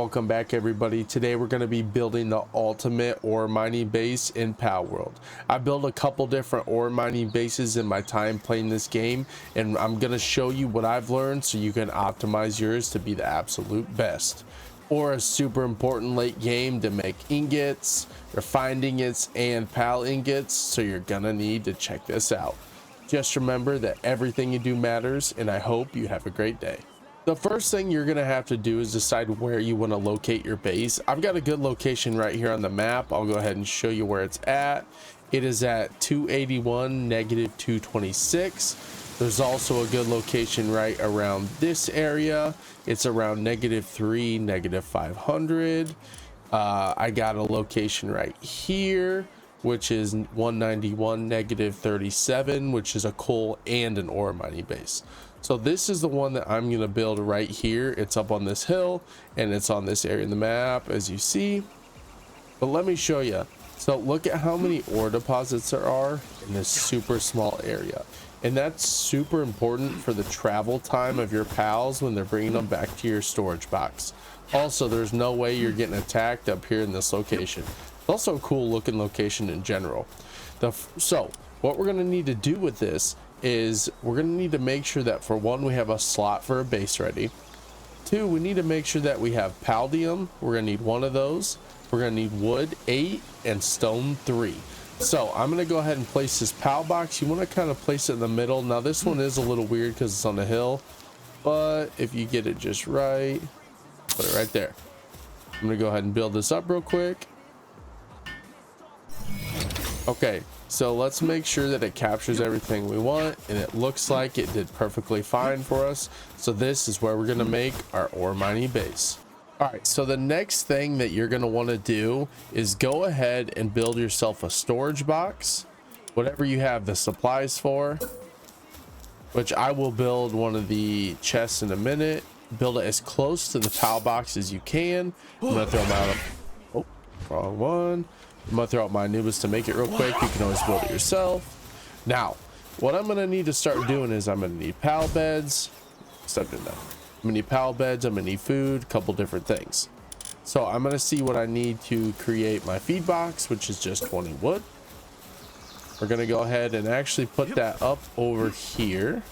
Welcome back, everybody. Today we're going to be building the ultimate ore mining base in PALWORLD. I built a couple different ore mining bases in my time playing this game, and I'm going to show you what I've learned so you can optimize yours to be the absolute best. Ore is super important late game to make ingots, refined ingots, and PAL ingots, so you're going to need to check this out. Just remember that everything you do matters, and I hope you have a great day. The first thing you're gonna have to do is decide where you want to locate your base. I've got a good location right here on the map. I'll go ahead and show you where it's at. It is at 281, -226. There's also a good location right around this area. It's around -3, -500. I got a location right here, which is 191, -37, which is a coal and an ore mining base. So this is the one that I'm going to build right here. It's up on this hill and it's on this area in the map, as you see. But let me show you. So look at how many ore deposits there are in this super small area. And that's super important for the travel time of your pals when they're bringing them back to your storage box. Also, there's no way you're getting attacked up here in this location. It's also a cool looking location in general. So what we're going to need to do with this is we're going to need to make sure that, for one, we have a slot for a base ready. Two, we need to make sure that we have paldium. We're going to need one of those. We're going to need wood 8 and stone 3. So I'm going to go ahead and place this pal box. You want to kind of place it in the middle. Now this one is a little weird because it's on the hill, but if you get it just right, put it right there. I'm going to go ahead and build this up real quick. Okay, so let's make sure that it captures everything we want, and it looks like it did perfectly fine for us. So this is where we're going to make our ore mining base. All right, so the next thing that you're going to want to do is go ahead and build yourself a storage box, whatever you have the supplies for, which I will build one of the chests in a minute. Build it as close to the PAL box as you can. I'm going to throw them out. Oh, wrong one. I'm gonna throw out my Anubis to make it real quick. You can always build it yourself. Now, what I'm gonna need to start doing is I'm gonna need PAL beds. Step in that. I'm gonna need PAL beds. I'm gonna need food, a couple different things. So I'm gonna see what I need to create my feed box, which is just 20 wood. We're gonna go ahead and actually put that up over here.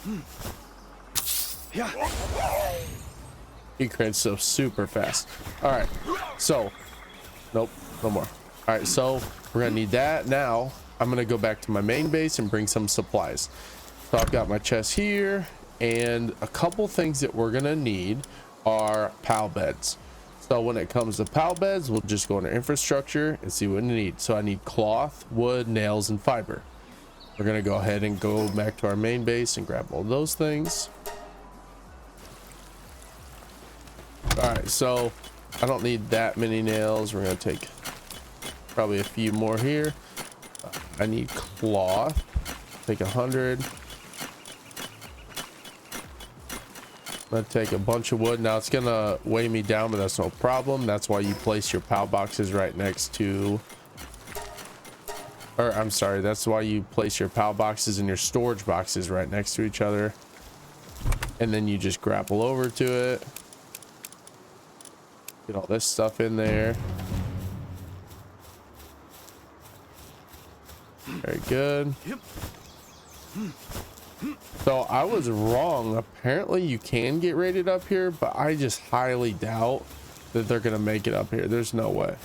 He cranes so super fast. All right, so nope, no more. All right, so we're gonna need that. Now I'm gonna go back to my main base and bring some supplies. So I've got my chest here, and a couple things that we're gonna need are PAL beds. So when it comes to PAL beds, we'll just go into infrastructure and see what we need. So I need cloth, wood, nails, and fiber. We're gonna go ahead and go back to our main base and grab all those things. All right, so I don't need that many nails. We're gonna take probably a few more here. I need cloth. Take 100. I'm gonna take a bunch of wood. Now it's gonna weigh me down, but that's no problem. That's why you place your PAL boxes right next to, or I'm sorry, that's why you place your PAL boxes and your storage boxes right next to each other, and then you just grapple over to it, get all this stuff in there. Very good. So I was wrong. Apparently you can get rated up here, but I just highly doubt that they're gonna make it up here. There's no way.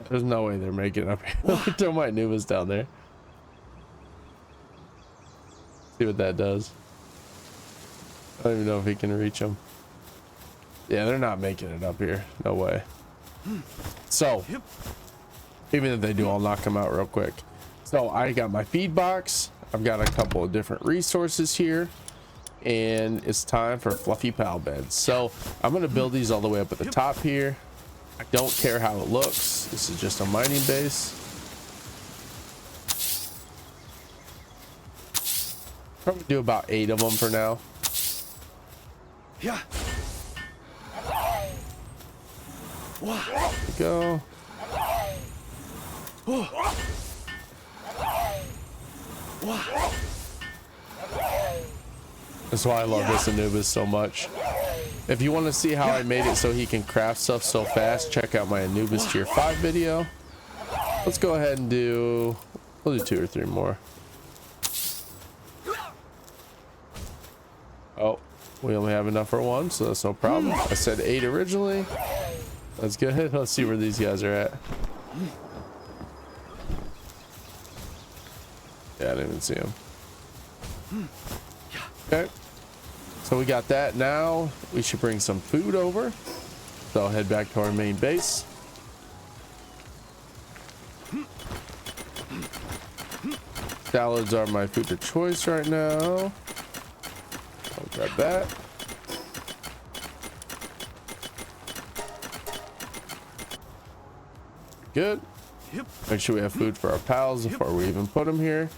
There's no way they're making it up here. Let me throw my Anubis down there. See what that does. I don't even know if he can reach them. Yeah, they're not making it up here. No way. So even if they do, I'll knock them out real quick. So I got my feed box. I've got a couple of different resources here, and it's time for fluffy PAL beds. So I'm going to build these all the way up at the top here. I don't care how it looks. This is just a mining base. Probably do about 8 of them for now. Yeah. There we go. That's why I love this Anubis so much. If you want to see how I made it so he can craft stuff so fast, check out my Anubis tier 5 video. Let's go ahead and we'll do 2 or 3 more. Oh, we only have enough for 1, so that's no problem. I said 8 originally. That's good. Let's see where these guys are at. Yeah, I didn't even see him. Okay. So we got that. Now we should bring some food over. So I'll head back to our main base. Salads are my food of choice right now. I'll grab that. Good. Make sure we have food for our pals before we even put them here.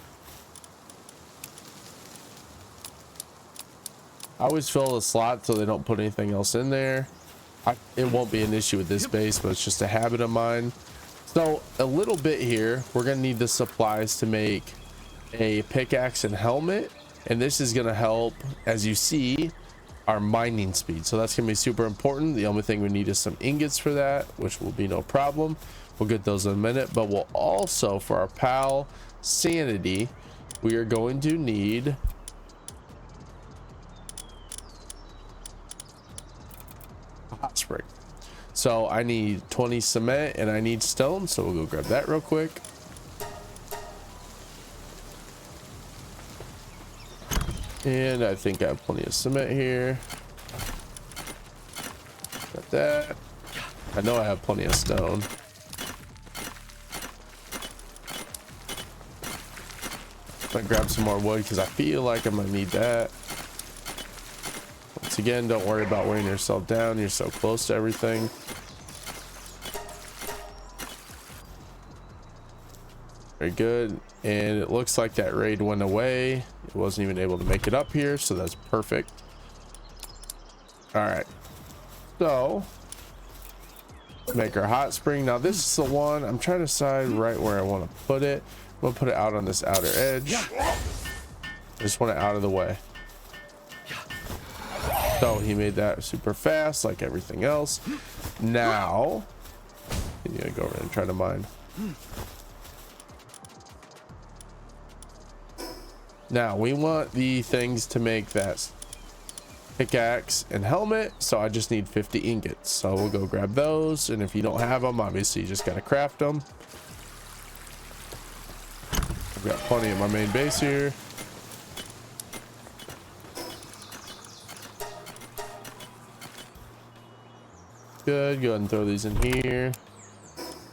I always fill the slot so they don't put anything else in there. It won't be an issue with this base, but it's just a habit of mine. So a little bit here, we're gonna need the supplies to make a pickaxe and helmet, and this is gonna help, as you see, our mining speed. So that's gonna be super important. The only thing we need is some ingots for that, which will be no problem. We'll get those in a minute, but we'll also, for our pal sanity, we are going to need a hot spring. So I need 20 cement and I need stone, so we'll go grab that real quick. And I think I have plenty of cement here. Got that. I know I have plenty of stone. I'm gonna grab some more wood because I feel like I'm gonna need that. Once again, don't worry about weighing yourself down. You're so close to everything. Very good. And it looks like that raid went away. It wasn't even able to make it up here, so that's perfect. All right, so make our hot spring. Now this is the one I'm trying to decide right where I want to put it. I'm gonna put it out on this outer edge. I just want it out of the way. So he made that super fast, like everything else. Now you gotta go over and try to mine. Now we want the things to make that pickaxe and helmet, so I just need 50 ingots. So we'll go grab those, and if you don't have them, obviously you just gotta craft them. I've got plenty in my main base here. Good. Go ahead and throw these in here.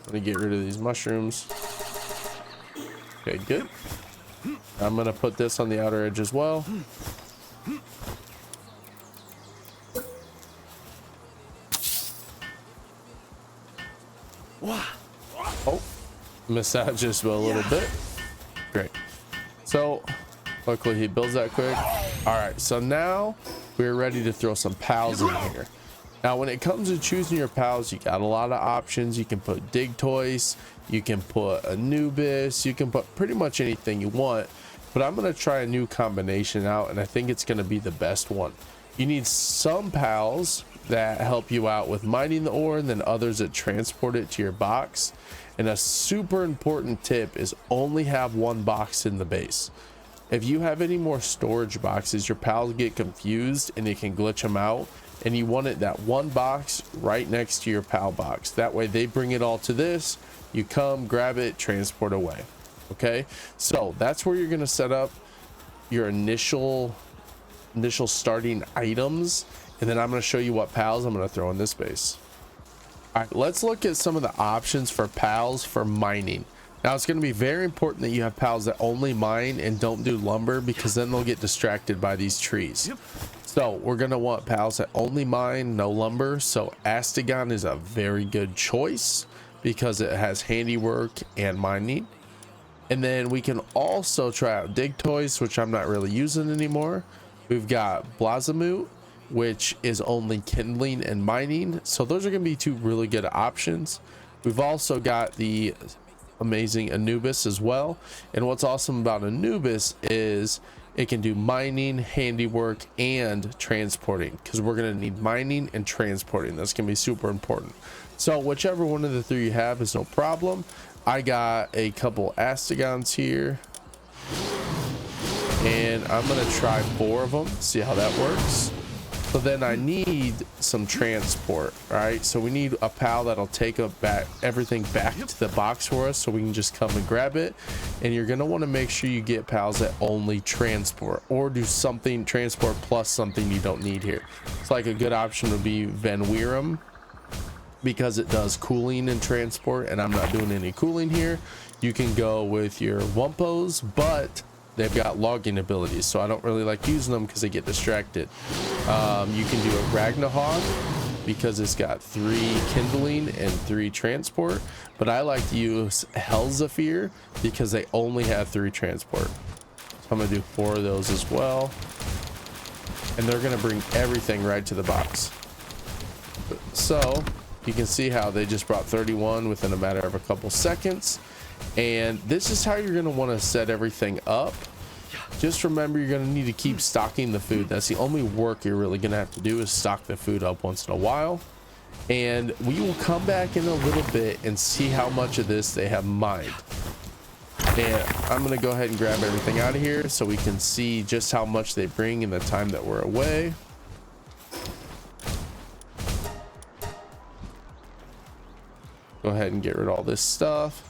Let me get rid of these mushrooms. Okay, good. I'm gonna put this on the outer edge as well. Oh, missed that just a little bit. Great. So luckily he builds that quick. All right, so now we're ready to throw some pals in here. Now when it comes to choosing your pals, you got a lot of options. You can put dig toys, you can put Anubis, you can put pretty much anything you want, but I'm going to try a new combination out, and I think it's going to be the best one. You need some pals that help you out with mining the ore, and then others that transport it to your box. And a super important tip is only have one box in the base. If you have any more storage boxes, your pals get confused and it can glitch them out, and you want it that one box right next to your pal box. That way they bring it all to this, you come grab it, transport away. Okay, so that's where you're going to set up your initial starting items, and then I'm going to show you what pals I'm going to throw in this base. All right, let's look at some of the options for pals for mining. Now it's going to be very important that you have pals that only mine and don't do lumber, because then they'll get distracted by these trees. So we're going to want pals that only mine, no lumber. So Astagon is a very good choice because it has handiwork and mining. And then we can also try out dig toys, which I'm not really using anymore. We've got Blazamut, which is only kindling and mining. So those are going to be two really good options. We've also got the amazing Anubis as well. And what's awesome about Anubis is It can do mining, handiwork, and transporting, because we're going to need mining and transporting. That's going to be super important. So whichever one of the three you have is no problem. I got a couple astegons here, and I'm going to try 4 of them, see how that works. So then I need some transport, right? So we need a pal that'll take everything back to the box for us, so we can just come and grab it. And you're gonna want to make sure you get pals that only transport, or do something transport plus something you don't need here. It's like a good option would be Van Weerum, because it does cooling and transport, and I'm not doing any cooling here. You can go with your Wumpos, but they've got logging abilities, so I don't really like using them because they get distracted. You can do a Ragnarhawk because it's got 3 kindling and 3 transport, but I like to use Hellzephyr because they only have 3 transport. So I'm gonna do 4 of those as well, and they're gonna bring everything right to the box. So you can see how they just brought 31 within a matter of a couple seconds. And this is how you're going to want to set everything up. Just remember, you're going to need to keep stocking the food. That's the only work you're really going to have to do, is stock the food up once in a while. And we will come back in a little bit and see how much of this they have mined. And I'm going to go ahead and grab everything out of here so we can see just how much they bring in the time that we're away. Go ahead and get rid of all this stuff.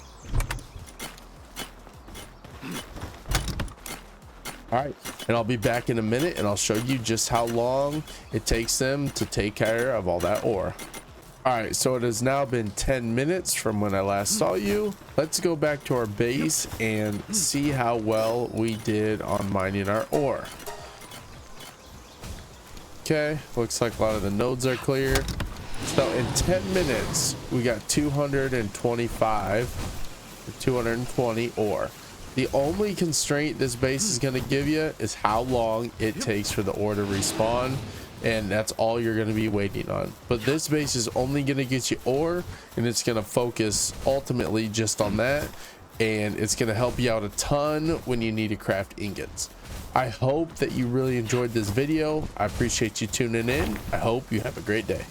All right, and I'll be back in a minute, and I'll show you just how long it takes them to take care of all that ore. All right, so it has now been 10 minutes from when I last saw you. Let's go back to our base and see how well we did on mining our ore. Okay, looks like a lot of the nodes are clear. So in 10 minutes, we got 225 or 220 ore. The only constraint this base is going to give you is how long it takes for the ore to respawn, and that's all you're going to be waiting on. But this base is only going to get you ore, and it's going to focus ultimately just on that, and it's going to help you out a ton when you need to craft ingots. I hope that you really enjoyed this video. I appreciate you tuning in. I hope you have a great day.